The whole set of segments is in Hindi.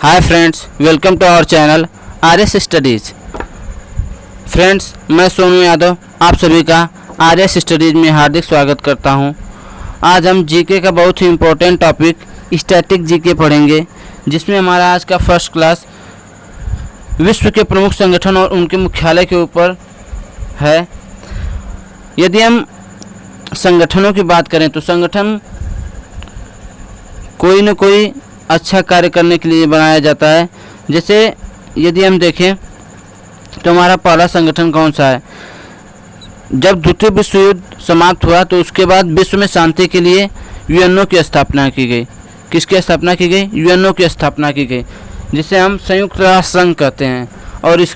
Hi friends, welcome to our channel RS studies. Friends, मैं सोनू यादव आप सभी का आरएस स्टडीज़ में हार्दिक स्वागत करता हूं। आज हम जीके का बहुत ही इम्पोर्टेंट टॉपिक स्टैटिक जीके पढ़ेंगे, जिसमें हमारा आज का फर्स्ट क्लास विश्व के प्रमुख संगठन और उनके मुख्यालय के ऊपर है। यदि हम संगठनों की बात करें तो संगठन कोई न कोई अच्छा कार्य करने के लिए बनाया जाता है। जैसे यदि हम देखें तो हमारा पहला संगठन कौन सा है? जब द्वितीय विश्व युद्ध समाप्त हुआ तो उसके बाद विश्व में शांति के लिए यूएनओ की स्थापना की गई। किसकी स्थापना की गई? यूएनओ की स्थापना की गई, जिसे हम संयुक्त राष्ट्र संघ कहते हैं। और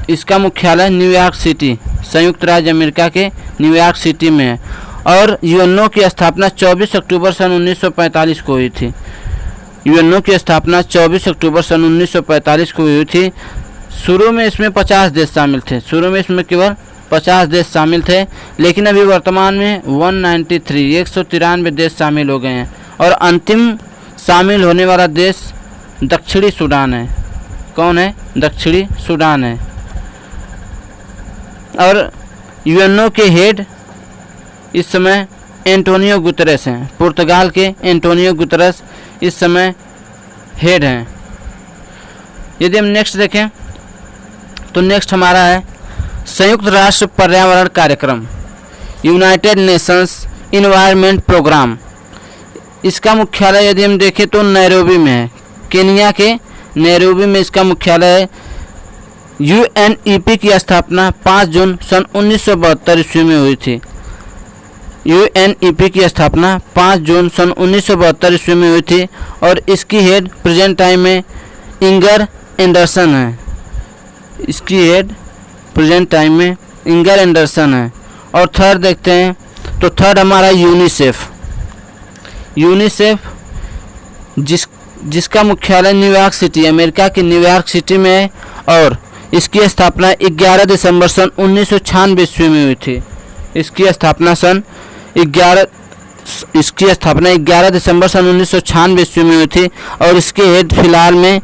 इसका मुख्यालय न्यूयॉर्क सिटी, संयुक्त राज्य अमेरिका के न्यूयॉर्क सिटी में है। और यूएनओ की स्थापना 24 अक्टूबर सन 1945 को हुई थी। यूएनओ की स्थापना 24 अक्टूबर सन 1945 को हुई थी। शुरू में इसमें 50 देश शामिल थे। शुरू में इसमें केवल 50 देश शामिल थे, लेकिन अभी वर्तमान में 193 देश शामिल हो गए हैं। और अंतिम शामिल होने वाला देश दक्षिणी सूडान है। कौन है? दक्षिणी सूडान है। और यूएनओ के हेड इस समय एंटोनियो गुतरेस हैं। पुर्तगाल के एंटोनियो गुतरेस इस समय हेड हैं। यदि हम नेक्स्ट देखें तो नेक्स्ट हमारा है संयुक्त राष्ट्र पर्यावरण कार्यक्रम, यूनाइटेड नेशंस इन्वायरमेंट प्रोग्राम। इसका मुख्यालय यदि हम देखें तो नैरोबी में है। केनिया के नैरोबी में इसका मुख्यालय है। यूएनईपी की स्थापना 5 जून सन 1972 ईस्वी में हुई थी। यूएनईपी की स्थापना 5 जून सन 1972 ईस्वी में हुई थी। और इसकी हेड प्रेजेंट टाइम में इंगर एंडरसन है। इसकी हेड प्रेजेंट टाइम में इंगर एंडरसन है। और थर्ड देखते हैं तो थर्ड हमारा यूनिसेफ। यूनिसेफ जिसका मुख्यालय न्यूयॉर्क सिटी, अमेरिका के न्यूयॉर्क सिटी में है। और इसकी स्थापना 11 दिसंबर सन 1996 ईस्वी में हुई थी। इसकी स्थापना 11 दिसंबर सन 1996 ईस्वी में हुई थी। और इसके हेड फिलहाल में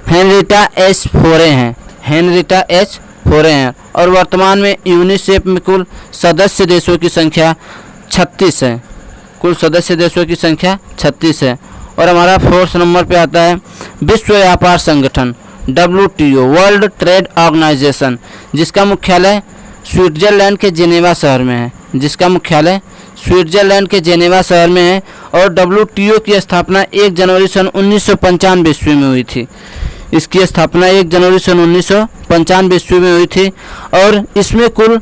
हेनरिटा एच फोरे हैं। हेनरिटा एच फोरे हैं। और वर्तमान में यूनिसेफ में कुल सदस्य देशों की संख्या 36 है। कुल सदस्य देशों की संख्या 36 है। और हमारा 4th नंबर पे आता है विश्व व्यापार संगठन, WTO, वर्ल्ड ट्रेड ऑर्गेनाइजेशन, जिसका मुख्यालय स्विट्जरलैंड के जेनेवा शहर में है। जिसका मुख्यालय स्विट्जरलैंड के जेनेवा शहर में है। और WTO की स्थापना 1 जनवरी सन 1995 ईस्वी में हुई थी। इसकी स्थापना 1 जनवरी सन 1995 ईस्वी में हुई थी। और इसमें कुल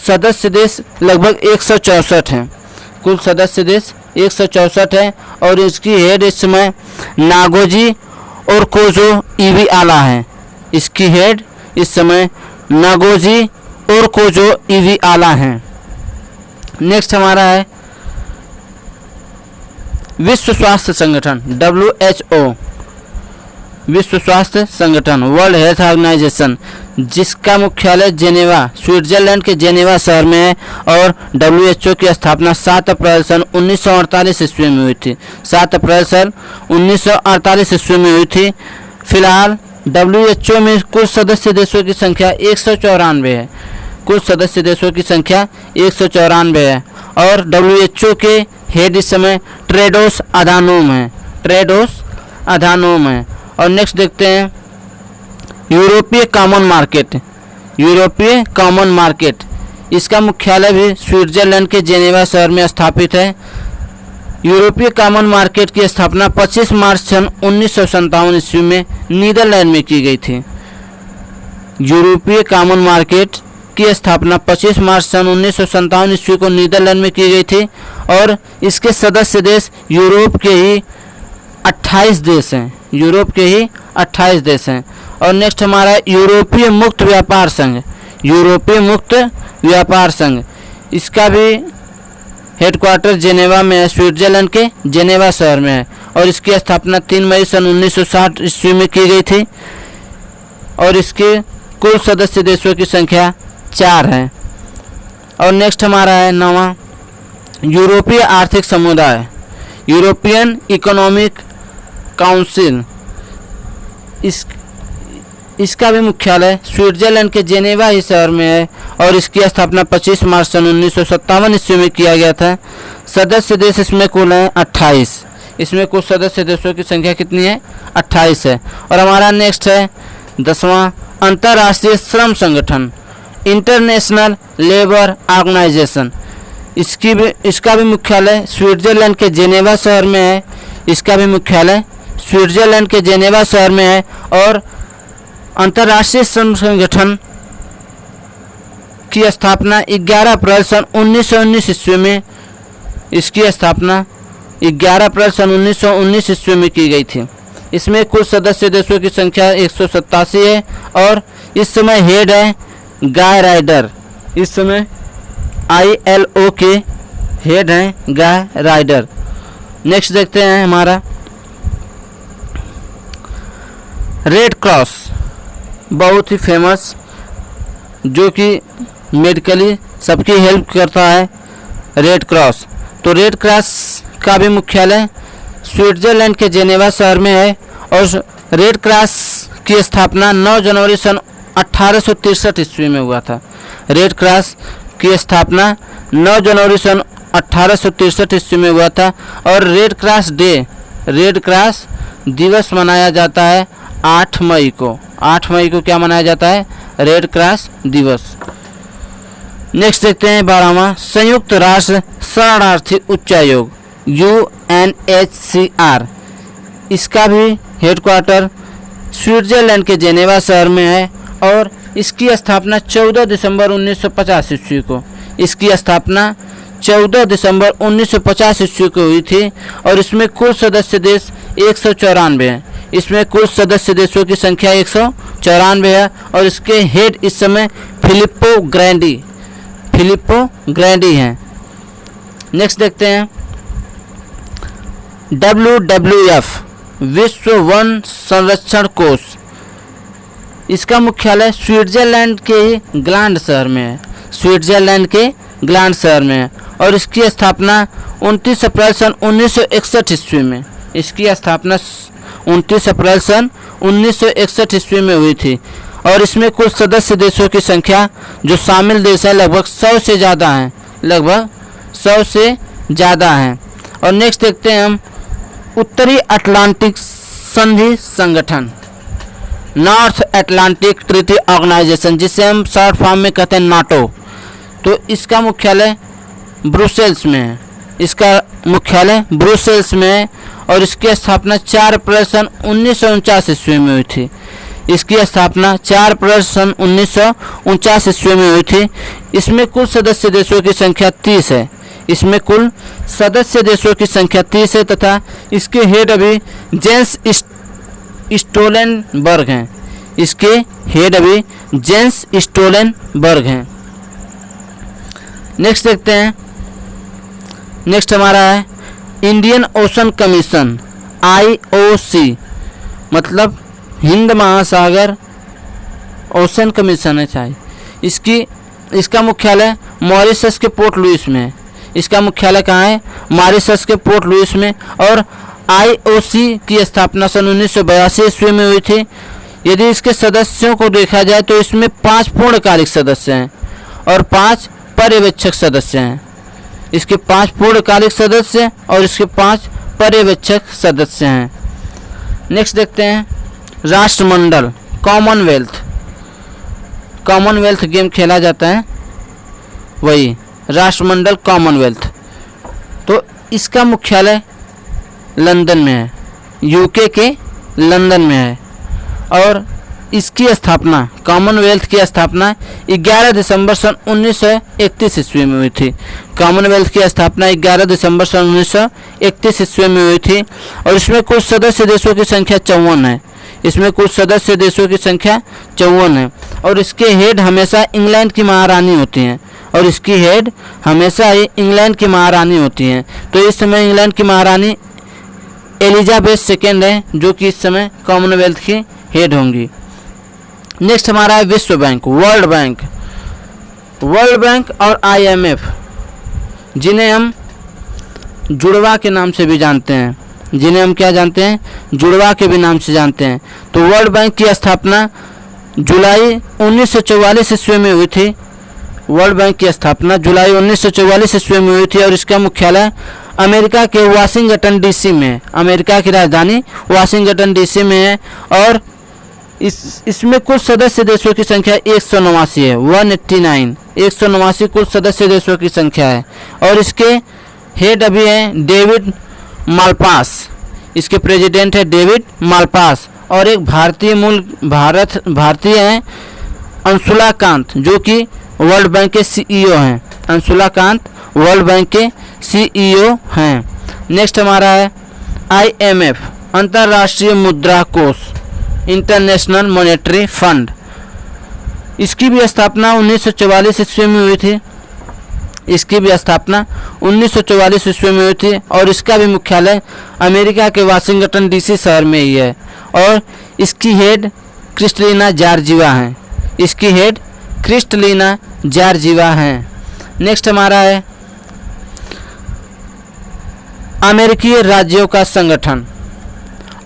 सदस्य देश लगभग 164 हैं। कुल सदस्य देश 164 है। और इसकी हेड इस समय नागोजी और कोजो इवी आला है। इसकी हेड इस समय नागोजी और कोजो इवी आला हैं। नेक्स्ट हमारा है विश्व स्वास्थ्य संगठन, WHO, विश्व स्वास्थ्य संगठन, वर्ल्ड हेल्थ ऑर्गेनाइजेशन, जिसका मुख्यालय जेनेवा, स्विट्जरलैंड के जेनेवा शहर में है। और WHO की स्थापना 7 अप्रैल सन 1948 ईस्वी में हुई थी। 7 अप्रैल सन 1948 ईस्वी में हुई थी। फिलहाल WHO में कुल सदस्य देशों की संख्या 194 है। कुल सदस्य देशों की संख्या 194 है। और WHO के हेड इस समय टेड्रोस अधानोम है। टेड्रोस अधानोम है। और नेक्स्ट देखते हैं यूरोपीय कॉमन मार्केट। यूरोपीय कॉमन मार्केट, इसका मुख्यालय भी स्विट्जरलैंड के जेनेवा शहर में स्थापित है। यूरोपीय कॉमन मार्केट की स्थापना 25 मार्च सन 1957 ईस्वी में नीदरलैंड में की गई थी। यूरोपीय कॉमन मार्केट की स्थापना 25 मार्च सन 1957 ईस्वी को नीदरलैंड में की गई थी। और इसके सदस्य देश यूरोप के ही 28 देश हैं। यूरोप के ही 28 देश हैं। और नेक्स्ट हमारा यूरोपीय मुक्त व्यापार संघ, यूरोपीय मुक्त व्यापार संघ, इसका भी हेडक्वार्टर जेनेवा में है, स्विट्जरलैंड के जेनेवा शहर में है। और इसकी स्थापना 3 मई सन 1960 ईस्वी में की गई थी। और इसके कुल सदस्य देशों की संख्या 4 है। और नेक्स्ट हमारा है 9वां यूरोपीय आर्थिक समुदाय, यूरोपियन इकोनॉमिक काउंसिल, इसका भी मुख्यालय स्विट्जरलैंड के जेनेवा ही शहर में है और इसकी स्थापना 25 मार्च सन 1957 ईस्वी में किया गया था। सदस्य देश इसमें कुल हैं 28। इसमें कुल सदस्य देशों की संख्या कितनी है? 28 है। और हमारा नेक्स्ट है 10वां, अंतर्राष्ट्रीय श्रम संगठन, इंटरनेशनल लेबर ऑर्गेनाइजेशन। इसका भी मुख्यालय स्विट्जरलैंड के जेनेवा शहर में है। इसका भी मुख्यालय स्विट्जरलैंड के जेनेवा शहर में है। और अंतर्राष्ट्रीय श्रम संगठन की स्थापना 11 अप्रैल सन 1919 ईस्वी में, इसकी स्थापना 11 अप्रैल सन 1919 ईस्वी में की गई थी। इसमें कुल सदस्य देशों की संख्या 187 है और इस समय हेड है गाय राइडर। इस समय ILO के हेड हैं गाय राइडर। नेक्स्ट देखते हैं हमारा रेड क्रॉस, बहुत ही फेमस, जो कि मेडिकली सबकी हेल्प करता है, रेड क्रॉस। तो रेड क्रॉस का भी मुख्यालय स्विट्जरलैंड के जेनेवा शहर में है और रेड क्रॉस की स्थापना 9 जनवरी सन 1863 ईस्वी में हुआ था। रेड क्रॉस की स्थापना 9 जनवरी सन 1863 ईस्वी में हुआ था। और red cross day, red cross दिवस मनाया जाता है 8 मई को। 8 मई को क्या मनाया जाता है? रेड क्रॉस दिवस। नेक्स्ट देखते हैं 12वां, संयुक्त राष्ट्र शरणार्थी उच्चायोग UNHCR। इसका भी हेडक्वार्टर स्विट्जरलैंड के जेनेवा शहर में है और इसकी स्थापना 14 दिसंबर 1950 ईस्वी को, इसकी स्थापना 14 दिसंबर 1950 ईस्वी को हुई थी। और इसमें कुल सदस्य देश 194 हैं। इसमें कुल सदस्य देशों की संख्या 194 है और इसके हेड इस समय फिलिप्पो ग्रैंडी हैं। नेक्स्ट देखते हैं WWF, विश्व वन संरक्षण कोष। इसका मुख्यालय स्विट्जरलैंड के ग्लांड शहर में है, स्विट्जरलैंड के ग्लांड शहर में है और इसकी स्थापना 29 अप्रैल सन 1961 ईस्वी में, इसकी स्थापना 29 अप्रैल सन 1961 ईस्वी में हुई थी। और इसमें कुल सदस्य देशों की संख्या जो शामिल देश है लगभग 100 से ज़्यादा हैं, लगभग 100 से ज़्यादा हैं। और नेक्स्ट देखते हैं हम उत्तरी अटलांटिक संधि संगठन, नॉर्थ अटलांटिक ट्रीटी ऑर्गेनाइजेशन, जिसे हम शॉर्ट फॉर्म में कहते हैं नाटो। तो इसका मुख्यालय ब्रुसेल्स में है, इसका मुख्यालय ब्रुसेल्स में है और इसकी स्थापना 4 अप्रैल सन 1949 ईस्वी में हुई थी। इसकी स्थापना 4 अप्रैल सन 1949 ईस्वी में हुई थी। इसमें कुल सदस्य देशों की संख्या 30 है, इसमें कुल सदस्य देशों की संख्या 30 है तथा इसके हेड अभी जेंस स्टोलेनबर्ग हैं, इसके हेड अभी जेंस स्टोलेनबर्ग हैं। नेक्स्ट देखते हैं, नेक्स्ट हमारा है इंडियन ओशन कमीशन IOC, मतलब हिंद महासागर ओशन कमीशन है चाहिए। इसका मुख्यालय मॉरिशस के पोर्ट लुइस में है, इसका मुख्यालय कहाँ है? मॉरिशस के पोर्ट लुइस में। और IOC की स्थापना सन 1982 ईस्वी में हुई थी। यदि इसके सदस्यों को देखा जाए तो इसमें 5 पूर्णकालिक सदस्य हैं और 5 पर्यवेक्षक सदस्य हैं। इसके 5 पूर्णकालिक सदस्य और इसके 5 पर्यवेक्षक सदस्य हैं। नेक्स्ट देखते हैं राष्ट्रमंडल, कॉमनवेल्थ गेम खेला जाता है, वही राष्ट्रमंडल कॉमनवेल्थ। तो इसका मुख्यालय लंदन में है, UK के लंदन में है और इसकी स्थापना, कॉमनवेल्थ की स्थापना 11 दिसंबर सन 1931 ईस्वी में हुई थी। कॉमनवेल्थ की स्थापना 11 दिसंबर सन 1931 ईस्वी में हुई थी और इसमें कुल सदस्य देशों की संख्या 54 है, इसमें कुल सदस्य देशों की संख्या 54 है और इसके हेड हमेशा इंग्लैंड की महारानी होती हैं और इसकी हेड हमेशा ही इंग्लैंड की महारानी होती हैं। तो इस समय इंग्लैंड की महारानी एलिजाबेथ सेकेंड है जो कि इस समय कॉमनवेल्थ की हेड होंगी। नेक्स्ट हमारा है विश्व बैंक, वर्ल्ड बैंक और IMF, जिन्हें हम जुड़वा के नाम से भी जानते हैं। जिन्हें हम क्या जानते हैं, जुड़वा के भी नाम से जानते हैं। तो वर्ल्ड बैंक की स्थापना जुलाई 1944 ईस्वी में हुई थी। वर्ल्ड बैंक की स्थापना जुलाई 1944 ईस्वी में हुई थी और इसका मुख्यालय अमेरिका के वाशिंगटन डीसी में है। अमेरिका की राजधानी वाशिंगटन डीसी में है और इसमें कुल सदस्य देशों की संख्या 189 है, 189 189 कुल सदस्य देशों की संख्या है। और इसके हेड अभी हैं डेविड मालपास, इसके प्रेसिडेंट है डेविड मालपास। और एक भारतीय हैं अंशुला कांत, जो कि वर्ल्ड बैंक के सीईओ हैं। अंशुला कांत वर्ल्ड बैंक के सीईओ हैं। नेक्स्ट हमारा है IMF, अंतर्राष्ट्रीय मुद्रा कोष, इंटरनेशनल मॉनेटरी फंड। इसकी भी स्थापना 1944 ईस्वी में हुई थी। इसकी भी स्थापना 1944 ईस्वी में हुई थी और इसका भी मुख्यालय अमेरिका के वाशिंगटन डीसी शहर में ही है। और इसकी हेड क्रिस्टलिना जॉर्जिवा हैं। इसकी हेड क्रिस्टलिना जॉर्जिवा हैं। नेक्स्ट हमारा है अमेरिकी राज्यों का संगठन,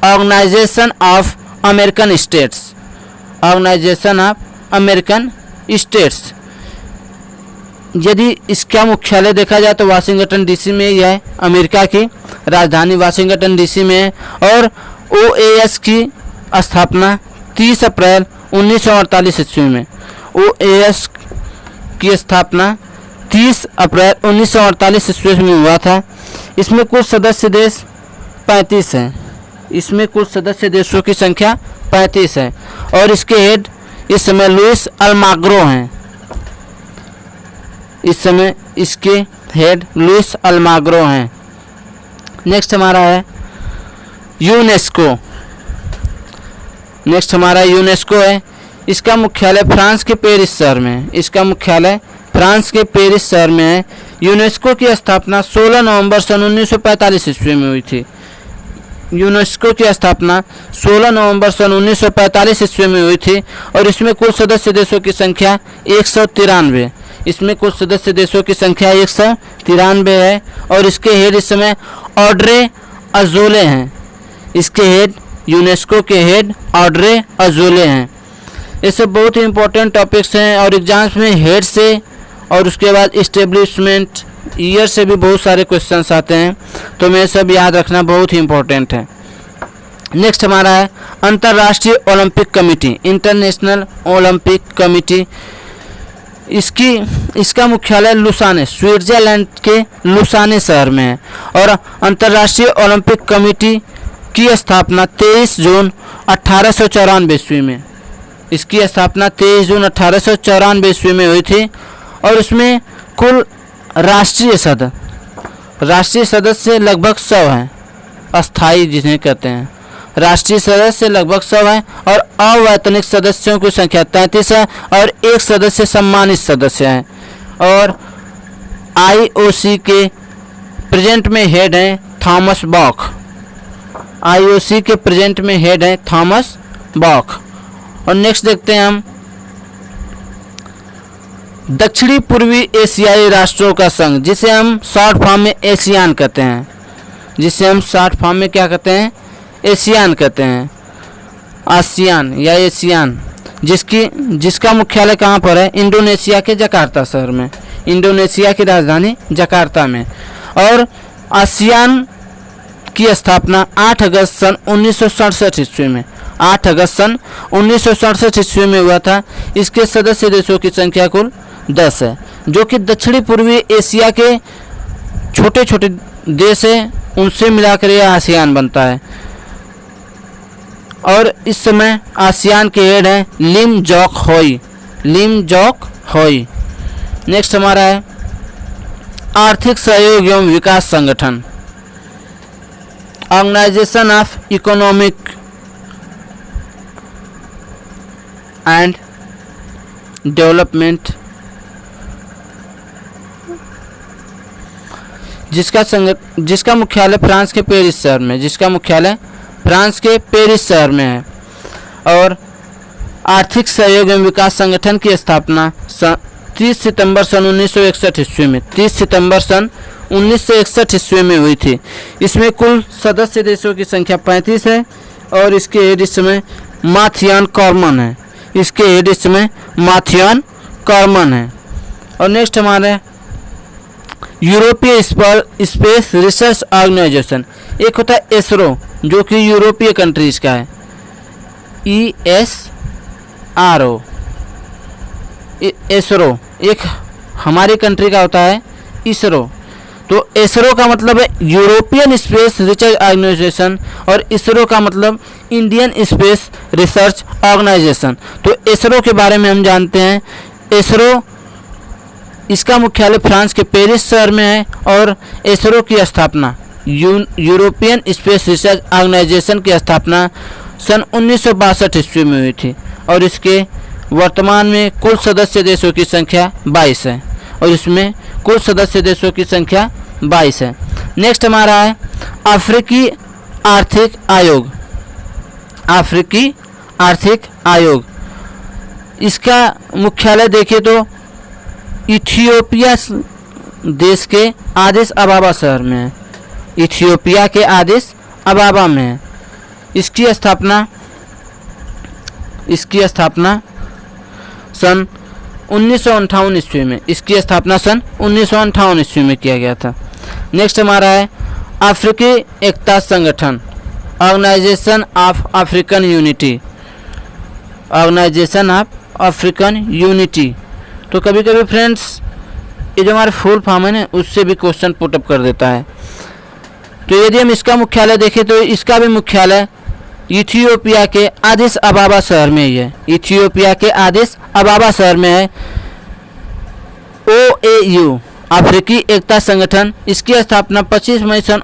organisation of American states, organisation of American states. यदि इसका मुख्यालय देखा जाए तो वाशिंगटन डीसी में ही है। अमेरिका की राजधानी वाशिंगटन डीसी में है। और OAS की स्थापना 30 अप्रैल 1948 ईस्वी में, OAS की स्थापना 30 अप्रैल 1948 ईस्वी में हुआ था। इसमें कुल सदस्य देश 35 हैं। इसमें कुल सदस्य देशों की संख्या 35 है और इसके हेड इस समय लुइस अल्माग्रो हैं। इस समय इसके हेड लुइस अल्माग्रो हैं। नेक्स्ट हमारा है यूनेस्को। नेक्स्ट हमारा यूनेस्को है। इसका मुख्यालय फ्रांस के पेरिस शहर में है। इसका मुख्यालय फ्रांस के पेरिस शहर में है। यूनेस्को की स्थापना 16 नवंबर सन 1945 ईस्वी में हुई थी। यूनेस्को की स्थापना 16 नवंबर सन 1945 ईस्वी में हुई थी और इसमें कुल सदस्य देशों की संख्या 193। इसमें कुल सदस्य देशों की संख्या 193 है और इसके हेड इस समय ऑड्रे अजोले हैं। इसके हेड यूनेस्को के हेड ऑड्रे अजोले हैं। ये सब बहुत ही इंपॉर्टेंट टॉपिक्स हैं और एग्जाम्स में हेड से और उसके बाद इस्टेब्लिशमेंट ईयर से भी बहुत सारे क्वेश्चंस आते हैं, तो मैं सब याद रखना बहुत ही इंपॉर्टेंट है। नेक्स्ट हमारा है अंतर्राष्ट्रीय Olympic committee, international Olympic committee. इसका मुख्यालय लुसाने, स्विट्जरलैंड के लुसाने शहर में है और अंतर्राष्ट्रीय ओलंपिक कमेटी की स्थापना 23 जून 1894 ईस्वी में, इसकी स्थापना 23 जून 1894 ईस्वी में हुई थी और इसमें कुल राष्ट्रीय सदस्य लगभग 100 हैं, अस्थाई जिन्हें कहते हैं। राष्ट्रीय सदस्य लगभग 100 हैं और अवैतनिक सदस्यों की संख्या 33 है और एक सदस्य सम्मानित सदस्य हैं। और IOC के प्रेजेंट में हेड हैं थॉमस बॉक। IOC के प्रेजेंट में हेड हैं थॉमस बॉक। और नेक्स्ट देखते हैं हम दक्षिणी पूर्वी एशियाई राष्ट्रों का संघ, जिसे हम शॉर्ट फॉर्म में एशियान कहते हैं। जिसे हम शॉर्ट फॉर्म में क्या कहते हैं, एशियान कहते हैं। आसियान या एशियान, जिसका मुख्यालय कहाँ पर है, इंडोनेशिया के जकार्ता शहर में, इंडोनेशिया की राजधानी जकार्ता में। और आसियान की स्थापना 8 अगस्त सन 1967 ईस्वी में, 8 अगस्त सन 1967 ईस्वी में हुआ था। इसके सदस्य देशों की संख्या कुल 10 है, जो कि दक्षिणी पूर्वी एशिया के छोटे छोटे देश हैं, उनसे मिलाकर यह आसियान बनता है। और इस समय आसियान के हेड हैं लिम जॉक होई, लिम जॉक होई। नेक्स्ट हमारा है आर्थिक सहयोग एवं विकास संगठन, organisation of economic and development, जिसका मुख्यालय फ्रांस के पेरिस शहर में, जिसका मुख्यालय फ्रांस के पेरिस शहर में है। और आर्थिक सहयोग एवं विकास संगठन की स्थापना 30 सितंबर सन 1961 ईस्वी में, 30 सितंबर सन 1961 ईस्वी में हुई थी। इसमें कुल सदस्य देशों की संख्या 35 है और इसके हेड इस समय माथियान कॉर्मन है। इसके हेड इस समय माथियान कॉर्मन है। और नेक्स्ट हमारे यूरोपीय स्पेस रिसर्च ऑर्गेनाइजेशन, एक होता है एसरो जो कि यूरोपीय कंट्रीज का है, ESRO। एसरो एक हमारी कंट्री का होता है इसरो। तो इसरो का मतलब है यूरोपियन स्पेस रिसर्च ऑर्गेनाइजेशन और इसरो का मतलब इंडियन स्पेस रिसर्च ऑर्गेनाइजेशन। तो इसरो के बारे में हम जानते हैं। इसरो इसका मुख्यालय फ्रांस के पेरिस शहर में है और इसरो की स्थापना यूरोपियन स्पेस रिसर्च ऑर्गेनाइजेशन की स्थापना सन 1962 ईस्वी में हुई थी और इसके वर्तमान में कुल सदस्य देशों की संख्या 22 है और इसमें कुल सदस्य देशों की संख्या 22 है। नेक्स्ट हमारा है अफ्रीकी आर्थिक आयोग। अफ्रीकी आर्थिक आयोग, इसका मुख्यालय देखें तो इथियोपिया देश के आदिस अबाबा शहर में है। इथियोपिया के आदिस अबाबा में है। इसकी स्थापना सन 1958 ईस्वी में, इसकी स्थापना सन 1958 ईस्वी में किया गया था। नेक्स्ट हमारा है अफ्रीकी एकता संगठन, organisation of African unity. Organisation of African unity. तो कभी कभी फ्रेंड्स ये जो हमारे फुल फॉर्म है ना उससे भी क्वेश्चन पुटअप कर देता है। तो यदि हम इसका मुख्यालय देखें तो इसका भी मुख्यालय इथियोपिया के आदिस अबाबा शहर में ही है। इथियोपिया के आदिस अबाबा शहर में है। OAU अफ्रीकी एकता संगठन, इसकी स्थापना 25 मई सन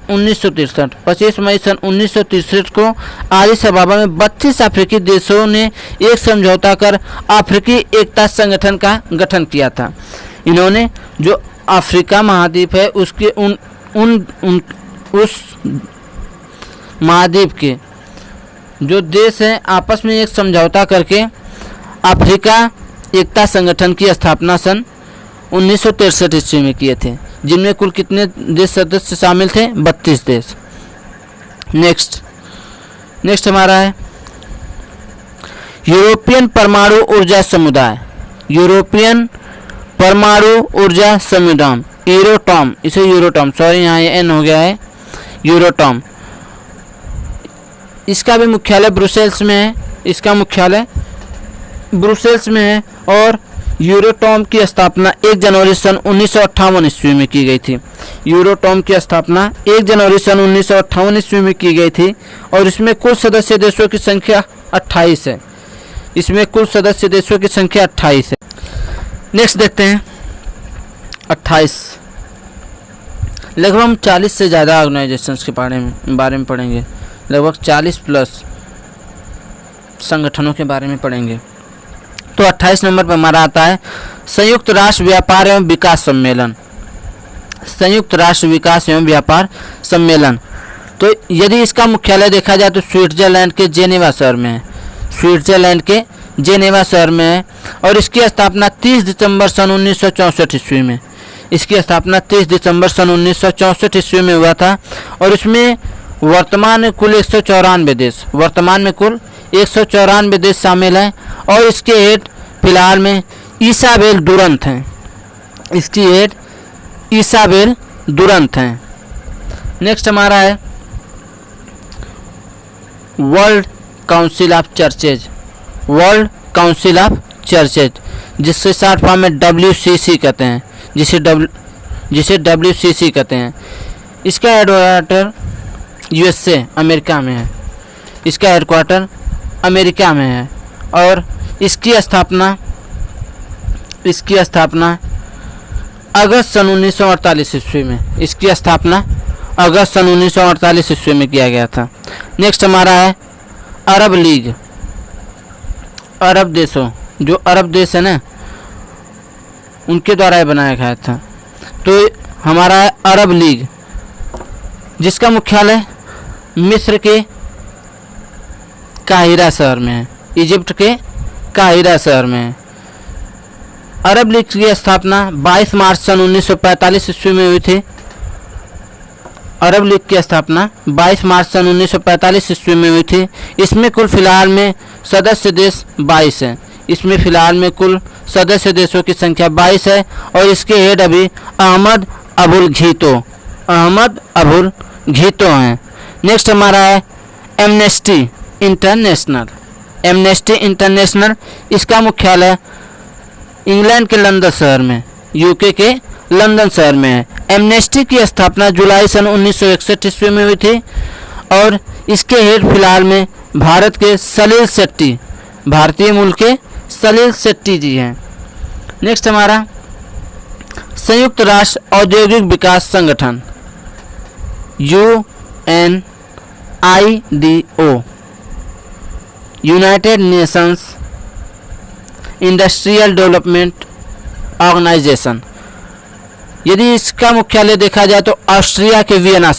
1963 को आदिस अबाबा में 32 अफ्रीकी देशों ने एक समझौता कर अफ्रीकी एकता संगठन का गठन किया था। इन्होंने जो अफ्रीका महाद्वीप है उसके उस महाद्वीप के जो देश हैं आपस में एक समझौता करके अफ्रीका एकता संगठन की स्थापना सन 1963 ईस्वी में किए थे, जिनमें कुल कितने देश सदस्य शामिल थे? 32 देश। नेक्स्ट हमारा है यूरोपियन परमाणु ऊर्जा समुदाय। यूरोपियन परमाणु ऊर्जा समुदाय, यूरोटॉम, इसे यूरोटॉम, सॉरी यहाँ ये एन हो गया है, यूरोटॉम। इसका भी मुख्यालय ब्रुसेल्स में है। इसका मुख्यालय ब्रुसेल्स में है और यूरोटॉम की स्थापना 1 जनवरी सन 1958 ईस्वी में की गई थी। यूरोटॉम की स्थापना 1 जनवरी सन 1958 ईस्वी में की गई थी और इसमें कुल सदस्य देशों की संख्या 28 है। इसमें कुल सदस्य देशों की संख्या 28 है। नेक्स्ट देखते हैं 28। लगभग हम 40 से ज़्यादा ऑर्गेनाइजेशंस के बारे में पढ़ेंगे। लगभग 40 प्लस संगठनों के बारे में पढ़ेंगे। तो 28 नंबर पर हमारा आता है संयुक्त राष्ट्र व्यापार एवं विकास सम्मेलन। संयुक्त राष्ट्र विकास एवं व्यापार सम्मेलन। तो यदि इसका मुख्यालय देखा जाए तो स्विट्जरलैंड के जेनेवा शहर में है। स्विट्जरलैंड के जेनेवा शहर में है और इसकी स्थापना 30 दिसंबर सन 1964 ईस्वी में। इसकी स्थापना 30 दिसंबर सन 1964 ईस्वी में हुआ था और इसमें वर्तमान में कुल 194 देश शामिल हैं और इसके हेड फिलहाल में इसाबेल दुरंत हैं। इसकी हेड इसाबेल दुरंत हैं। नेक्स्ट हमारा है world council of churches. World council of churches, जिससे शॉर्ट फॉर्म में WCC कहते हैं, जिसे WCC कहते हैं। इसका हेडक्वार्टर USA अमेरिका में है। इसका हेडक्वार्टर अमेरिका में है और इसकी स्थापना अगस्त सन 1948 ईस्वी में। इसकी स्थापना अगस्त सन 1948 ईस्वी में किया गया था। नेक्स्ट हमारा है अरब लीग। अरब देशों, जो अरब देश है ना, उनके द्वारा यह बनाया गया था। तो हमारा है अरब लीग, जिसका मुख्यालय मिस्र के काहिरा शहर में है। इजिप्ट के काहिरा शहर में है। अरब लीग की स्थापना 22 मार्च सन 1945 ईस्वी में हुई थी अरब लीग की स्थापना 22 मार्च सन 1945 ईस्वी में हुई थी। इसमें कुल फिलहाल में सदस्य देश 22 हैं। इसमें फिलहाल में कुल सदस्य देशों की संख्या 22 है और इसके हेड अभी अहमद अबुल घीतो हैं। नेक्स्ट हमारा है एमनेस्टी इंटरनेशनल। इसका मुख्यालय इंग्लैंड के लंदन शहर में, यूके के लंदन शहर में है। एमनेस्टी की स्थापना जुलाई सन 1961 ईस्वी में हुई थी और इसके हेड फिलहाल में भारत के सलील शेट्टी, भारतीय मूल के सलील शेट्टी जी हैं। नेक्स्ट हमारा संयुक्त राष्ट्र औद्योगिक विकास संगठन UNIDO, United Nations industrial development organisation. यदि इसका मुख्यालय देखा जाए तो ऑस्ट्रिया के वियना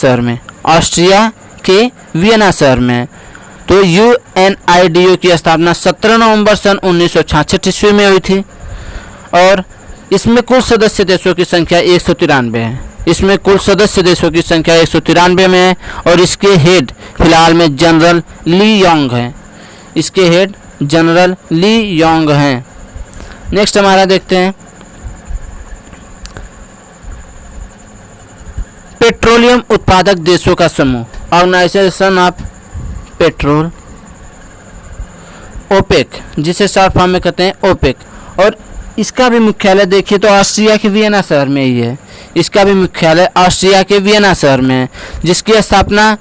शहर में। तो UNIDO की स्थापना 17 नवंबर सन 1966 ईस्वी में हुई थी और इसमें कुल सदस्य देशों की संख्या 193 है। इसमें कुल सदस्य देशों की संख्या 193 में है और इसके हेड फिलहाल में जनरल ली योंग हैं। इसके हेड जनरल ली योंग हैं। नेक्स्ट हमारा देखते हैं पेट्रोलियम उत्पादक देशों का समूह, ऑर्गेनाइजेशन ऑफ पेट्रोल, ओपेक, जिसे शॉर्ट फॉर्म में कहते हैं ओपेक। और इसका भी मुख्यालय देखिए तो ऑस्ट्रिया के वियना शहर में ही है। इसका भी मुख्यालय ऑस्ट्रिया के वियना शहर में है, जिसकी स्थापना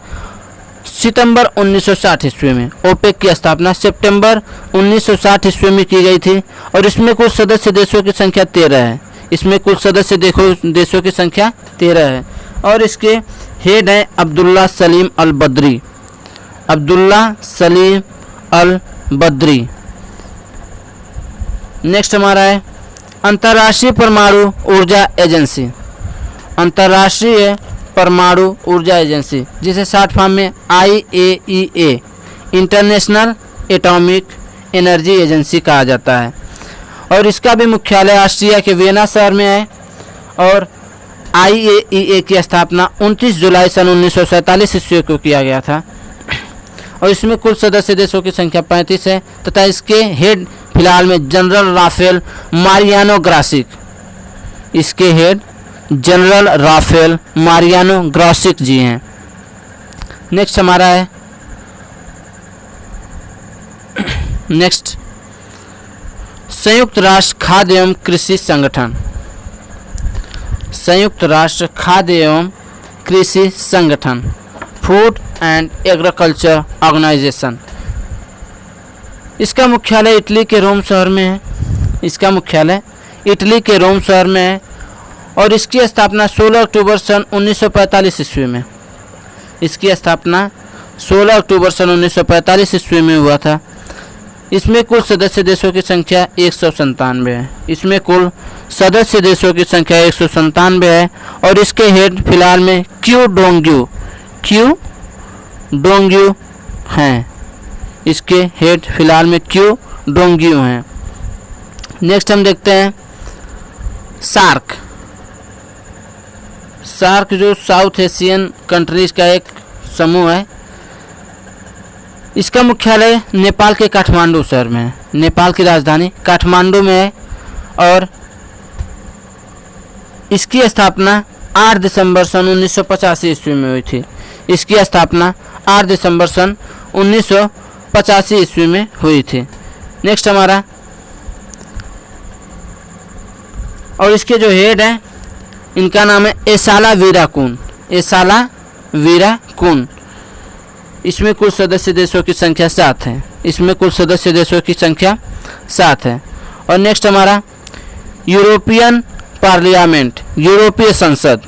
सितंबर 1960 ईस्वी में, ओपेक की स्थापना सितंबर 1960 ईस्वी में की गई थी और इसमें कुल सदस्य देशों की संख्या 13 है। इसमें कुल सदस्य देशों की संख्या 13 है और इसके हेड हैं अब्दुल्ला सलीम अल बद्री। नेक्स्ट हमारा है अंतर्राष्ट्रीय परमाणु ऊर्जा एजेंसी, जिसे शॉर्ट फॉर्म में IAEA, international atomic energy agency कहा जाता है और इसका भी मुख्यालय ऑस्ट्रिया के वियना शहर में है और IAEA की स्थापना 29 जुलाई सन 1947 ईस्वी को किया गया था और इसमें कुल सदस्य देशों की संख्या 35 है तथा इसके हेड फिलहाल में जनरल राफेल मारियानो ग्रासिक जी हैं। नेक्स्ट हमारा है संयुक्त राष्ट्र खाद्य एवं कृषि संगठन, फूड एंड एग्रीकल्चर ऑर्गेनाइजेशन। इसका मुख्यालय इटली के रोम शहर में है और इसकी स्थापना 16 अक्टूबर सन 1945 ईस्वी में, में हुआ था। इसमें कुल सदस्य देशों की संख्या 197 है। है और इसके हेड फिलहाल में क्यू डोंग्यू हैं। इसके हेड फिलहाल में क्यू डोंग्यू हैं। नेक्स्ट हम देखते हैं सार्क जो साउथ एशियन कंट्रीज का एक समूह है। इसका मुख्यालय नेपाल के काठमांडू शहर में है, नेपाल की राजधानी काठमांडू में है और इसकी स्थापना 8 दिसंबर सन 1985 ईस्वी में हुई थी। इसकी स्थापना 8 दिसंबर सन 1985 ईस्वी में हुई थी। नेक्स्ट हमारा और इसके जो हेड हैं इनका नाम है एसाला वीराकुन। इसमें कुल सदस्य देशों की संख्या 7 है। और नेक्स्ट हमारा यूरोपियन पार्लियामेंट, यूरोपीय संसद।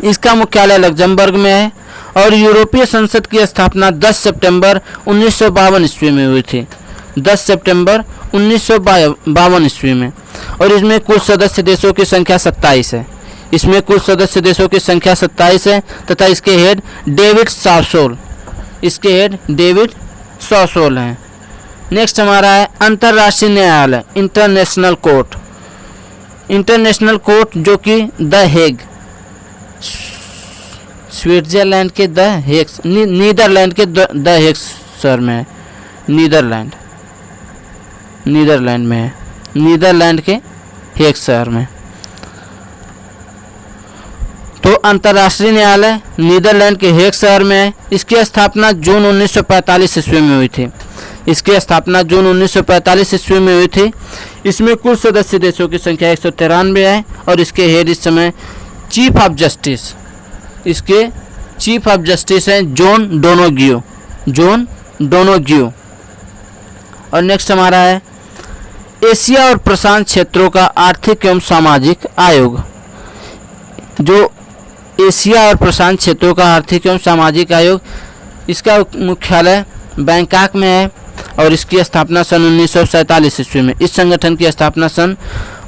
इसका मुख्यालय लग्जमबर्ग में है और यूरोपीय संसद की स्थापना 10 सितंबर 1952 ईस्वी में हुई थी। 10 सितंबर 1952 ईस्वी में और इसमें कुल सदस्य देशों की संख्या 27 है। तथा इसके हेड डेविड सॉसोल हैं। नेक्स्ट हमारा है अंतर्राष्ट्रीय न्यायालय, इंटरनेशनल कोर्ट जो कि द हेग, स्विट्जरलैंड के द हेग, नीदरलैंड के द हेग शहर में है। नीदरलैंड में है, नीदरलैंड के हेग शहर में। तो अंतर्राष्ट्रीय न्यायालय नीदरलैंड के हेग शहर में है। इसकी स्थापना जून 1945 ईस्वी में हुई थी। इसकी स्थापना जून 1945 ईस्वी में हुई थी। इसमें कुल सदस्य देशों की संख्या 193 है और इसके हेड इस समय चीफ ऑफ जस्टिस, इसके चीफ ऑफ जस्टिस हैं जॉन डोनोग्यू। और नेक्स्ट हमारा है एशिया और प्रशांत क्षेत्रों का आर्थिक एवं सामाजिक आयोग। जो एशिया और प्रशांत क्षेत्रों का आर्थिक एवं सामाजिक आयोग, इसका मुख्यालय बैंकॉक में है और इसकी स्थापना सन 1947 ईस्वी में, इस संगठन की स्थापना सन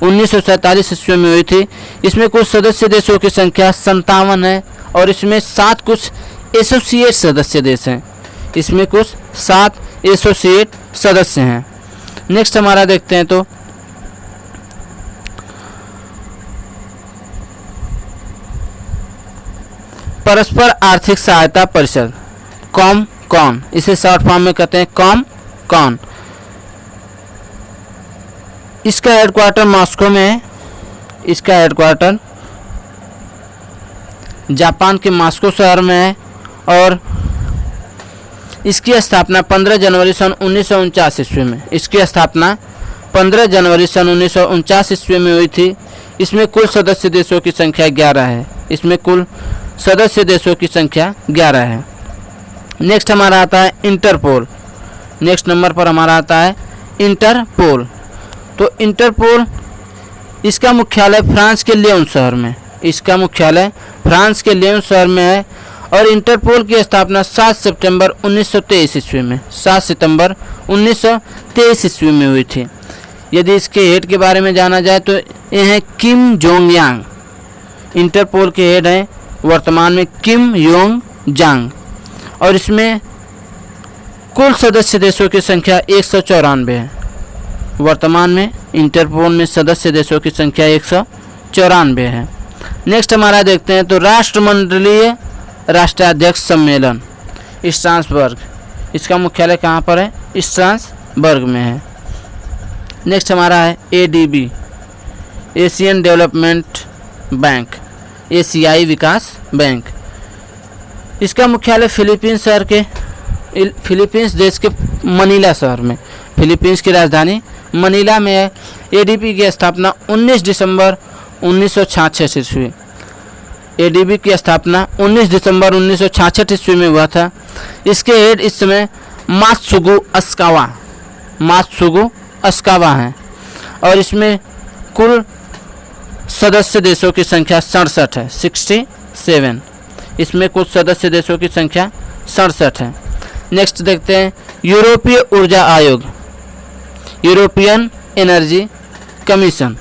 1947 ईस्वी में हुई थी। इसमें कुछ सदस्य देशों की संख्या 57 है और इसमें 7 कुछ एसोसिएट सदस्य देश हैं। इसमें कुछ 7 एसोसिएट सदस्य हैं। नेक्स्ट हमारा देखते हैं तो परस्पर आर्थिक सहायता परिषद, कॉम, इसे शॉर्ट फॉर्म में कहते हैं कॉम। इसका हेडक्वार्टर मॉस्को में है। इसका हेडक्वार्टर जापान के मॉस्को शहर में है और इसकी स्थापना 15 जनवरी सन 1949 ईस्वी में, इसकी स्थापना 15 जनवरी सन 1949 ईस्वी में हुई थी। इसमें कुल सदस्य देशों की संख्या 11 है। इसमें कुल सदस्य देशों की संख्या 11 है। नेक्स्ट हमारा आता है इंटरपोल। नेक्स्ट नंबर पर हमारा आता है इंटरपोल। तो इंटरपोल, इसका मुख्यालय फ्रांस के लियोन शहर में, इसका मुख्यालय फ्रांस के लियोन शहर में है और इंटरपोल की स्थापना 7 सितंबर 1923 ईस्वी में, 7 सितंबर 1923 ईस्वी में हुई थी। यदि इसके हेड के बारे में जाना जाए तो ये हैं किम जोंग यांग। इंटरपोल के हेड हैं वर्तमान में किम योंग जांग और इसमें कुल सदस्य देशों की संख्या 194 है। वर्तमान में इंटरपोल में सदस्य देशों की संख्या 194 है। नेक्स्ट हमारा देखते हैं तो राष्ट्रमंडलीय राष्ट्राध्यक्ष सम्मेलन स्ट्रासबर्ग, इसका मुख्यालय कहाँ पर है? स्ट्रासबर्ग में है। नेक्स्ट हमारा है ADB, एशियन डेवलपमेंट बैंक, एशियाई विकास बैंक। इसका मुख्यालय फिलीपींस देश के मनीला शहर में, फिलीपींस की राजधानी मनीला में है। ADB की स्थापना 19 दिसंबर 1966 ईस्वी, ADB की स्थापना 19 दिसंबर 1966 ईस्वी में हुआ था। इसके हेड इस समय मात्सुगु अस्कावा हैं और इसमें कुल सदस्य देशों की संख्या 67 है, 67। इसमें कुछ सदस्य देशों की संख्या 67 है। नेक्स्ट देखते हैं यूरोपीय ऊर्जा आयोग, यूरोपियन एनर्जी कमीशन।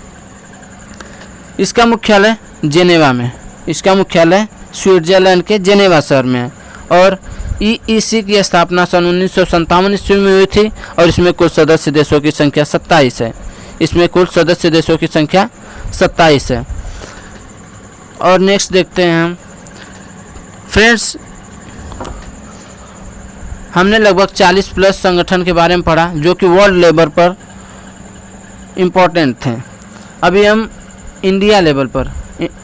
इसका मुख्यालय जेनेवा में, इसका मुख्यालय स्विट्जरलैंड के जेनेवा शहर में है और EEC की स्थापना सन 1957 ईस्वी में हुई थी और इसमें कुल सदस्य देशों की संख्या 27 है। इसमें कुल सदस्य देशों की संख्या 27 है। और नेक्स्ट देखते हैं हम फ्रेंड्स, हमने लगभग 40 प्लस संगठन के बारे में पढ़ा जो कि वर्ल्ड लेवल पर इम्पोर्टेंट थे। अभी हम इंडिया लेवल पर,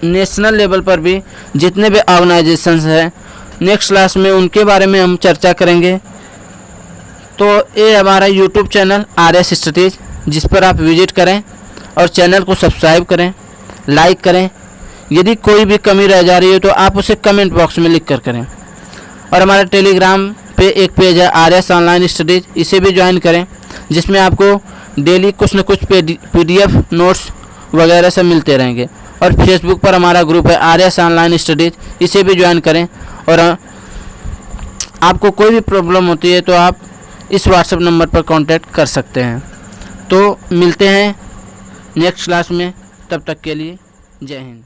नेशनल लेवल पर भी जितने भी ऑर्गेनाइजेशंस हैं, नेक्स्ट क्लास में उनके बारे में हम चर्चा करेंगे। तो ये हमारा यूट्यूब चैनल RS स्टडीज, जिस पर आप विजिट करें और चैनल को सब्सक्राइब करें, लाइक करें। यदि कोई भी कमी रह जा रही है तो आप उसे कमेंट बॉक्स में लिख कर करें। और हमारा टेलीग्राम पे एक पेज है RS ऑनलाइन स्टडीज, इसे भी ज्वाइन करें जिसमें आपको डेली कुछ न कुछ PDF नोट्स वगैरह सब मिलते रहेंगे। और फेसबुक पर हमारा ग्रुप है RS ऑनलाइन स्टडीज, इसे भी ज्वाइन करें। और आपको कोई भी प्रॉब्लम होती है तो आप इस व्हाट्सएप नंबर पर कांटेक्ट कर सकते हैं। तो मिलते हैं नेक्स्ट क्लास में, तब तक के लिए जय हिंद।